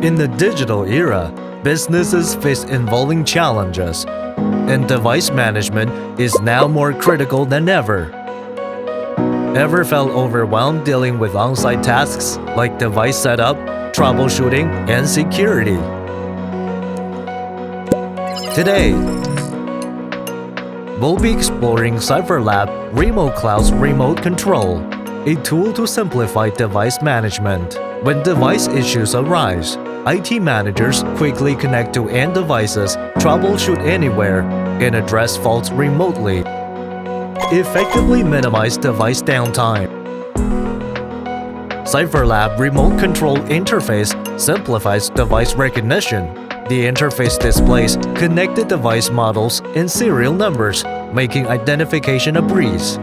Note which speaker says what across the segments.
Speaker 1: In the digital era, businesses face evolving challenges, and device management is now more critical than ever. Ever felt overwhelmed dealing with on-site tasks like device setup, troubleshooting, and security? Today, we'll be exploring CipherLab ReMoCloud's remote control, a tool to simplify device management. When device issues arise, IT managers quickly connect to end devices, troubleshoot anywhere, and address faults remotely. Effectively minimize device downtime. CipherLab Remote Control Interface simplifies device recognition. The interface displays connected device models and serial numbers, making identification a breeze.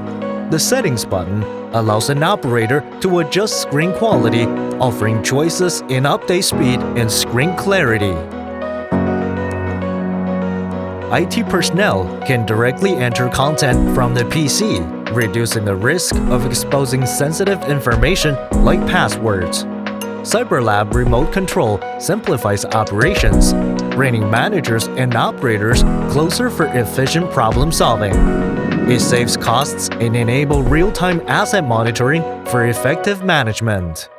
Speaker 1: The Settings button allows an operator to adjust screen quality, offering choices in update speed and screen clarity. IT personnel can directly enter content from the PC, reducing the risk of exposing sensitive information like passwords. CipherLab Remote Control simplifies operations, bringing managers and operators closer for efficient problem solving. It saves costs and enables real-time asset monitoring for effective management.